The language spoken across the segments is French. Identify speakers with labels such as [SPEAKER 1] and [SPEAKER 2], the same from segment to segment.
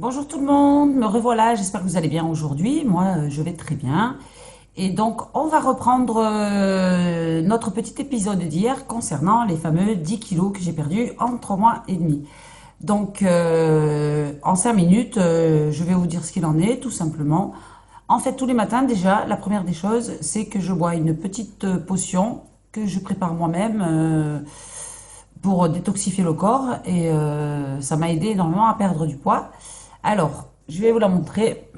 [SPEAKER 1] Bonjour tout le monde, me revoilà, j'espère que vous allez bien aujourd'hui. Moi, je vais très bien. Et donc, on va reprendre notre petit épisode d'hier concernant les fameux 10 kilos que j'ai perdus en 3 mois et demi. Donc, en 5 minutes, je vais vous dire ce qu'il en est, tout simplement. En fait, tous les matins, déjà, la première des choses, c'est que je bois une petite potion que je prépare moi-même pour détoxifier le corps et ça m'a aidé énormément à perdre du poids. Alors, je vais vous la montrer.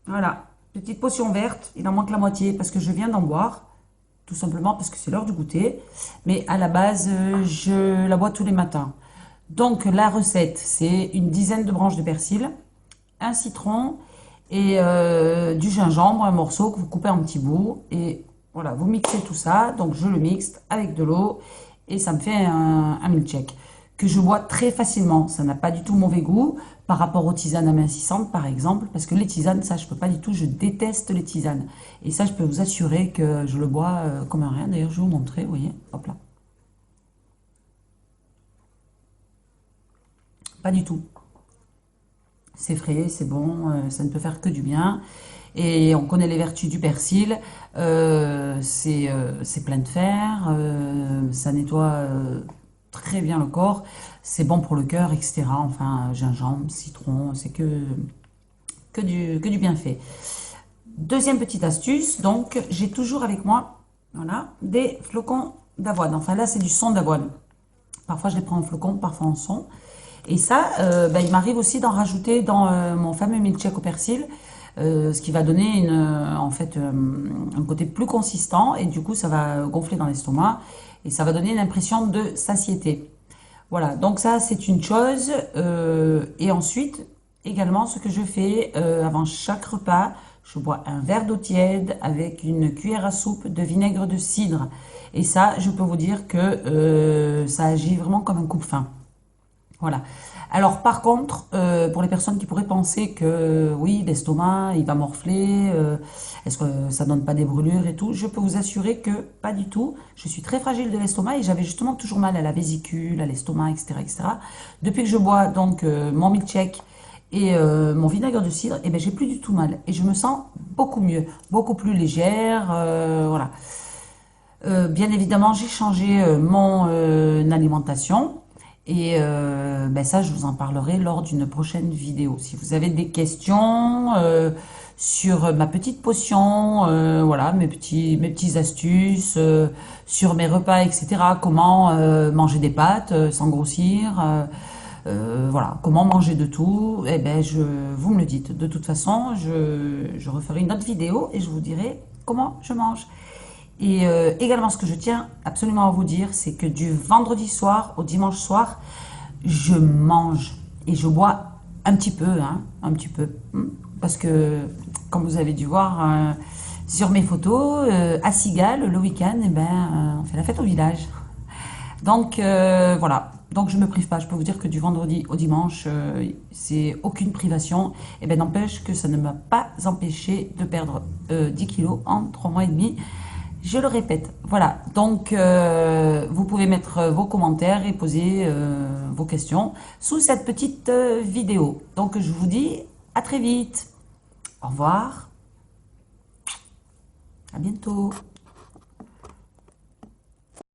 [SPEAKER 1] Voilà, petite potion verte, il en manque la moitié parce que je viens d'en boire, tout simplement parce que c'est l'heure du goûter. Mais à la base, je la bois tous les matins. Donc la recette, c'est une dizaine de branches de persil, un citron et du gingembre, un morceau que vous coupez en petits bouts. Et voilà, vous mixez tout ça. Donc je le mixe avec de l'eau et ça me fait un milkshake que je bois très facilement. Ça n'a pas du tout mauvais goût par rapport aux tisanes amincissantes, par exemple, parce que les tisanes, ça, je peux pas du tout. Je déteste les tisanes. Et ça, je peux vous assurer que je le bois comme un rien. D'ailleurs, je vais vous montrer, vous voyez, hop là. Pas du tout. C'est frais, c'est bon, ça ne peut faire que du bien. Et on connaît les vertus du persil. C'est plein de fer, ça nettoie très bien le corps, c'est bon pour le cœur, etc. Enfin, gingembre, citron, c'est que du bienfait. Deuxième petite astuce, donc j'ai toujours avec moi, voilà, des flocons d'avoine. Enfin là, c'est du son d'avoine. Parfois, je les prends en flocons, parfois en son. Et ça, il m'arrive aussi d'en rajouter dans mon fameux milkshake au persil, ce qui va donner en fait, un côté plus consistant et du coup, ça va gonfler dans l'estomac et ça va donner une impression de satiété. Voilà, donc ça, c'est une chose. Et ensuite, également, ce que je fais avant chaque repas, je bois un verre d'eau tiède avec une cuillère à soupe de vinaigre de cidre. Et ça, je peux vous dire que ça agit vraiment comme un coupe-faim. Voilà. Alors par contre, pour les personnes qui pourraient penser que oui, l'estomac, il va morfler, est-ce que ça donne pas des brûlures et tout, je peux vous assurer que pas du tout. Je suis très fragile de l'estomac et j'avais justement toujours mal à la vésicule, à l'estomac, etc., etc. Depuis que je bois donc mon milkshake et mon vinaigre de cidre, et ben j'ai plus du tout mal et je me sens beaucoup mieux, beaucoup plus légère, voilà. Bien évidemment, j'ai changé mon alimentation et ça, je vous en parlerai lors d'une prochaine vidéo. Si vous avez des questions sur ma petite potion, voilà, mes petits astuces, sur mes repas, etc. Comment manger des pâtes sans grossir, voilà, comment manger de tout, eh ben, vous me le dites. De toute façon, je referai une autre vidéo et je vous dirai comment je mange. Et également, ce que je tiens absolument à vous dire, c'est que du vendredi soir au dimanche soir, je mange et je bois un petit peu, hein, un petit peu. Parce que, comme vous avez dû voir sur mes photos, à Cigales, le week-end, on fait la fête au village. Donc, voilà. Donc, je ne me prive pas. Je peux vous dire que du vendredi au dimanche, c'est aucune privation. Et ben, n'empêche que ça ne m'a pas empêché de perdre 10 kilos en 3 mois et demi. Je le répète, voilà. Donc, vous pouvez mettre vos commentaires et poser vos questions sous cette petite vidéo. Donc, je vous dis à très vite. Au revoir. À bientôt.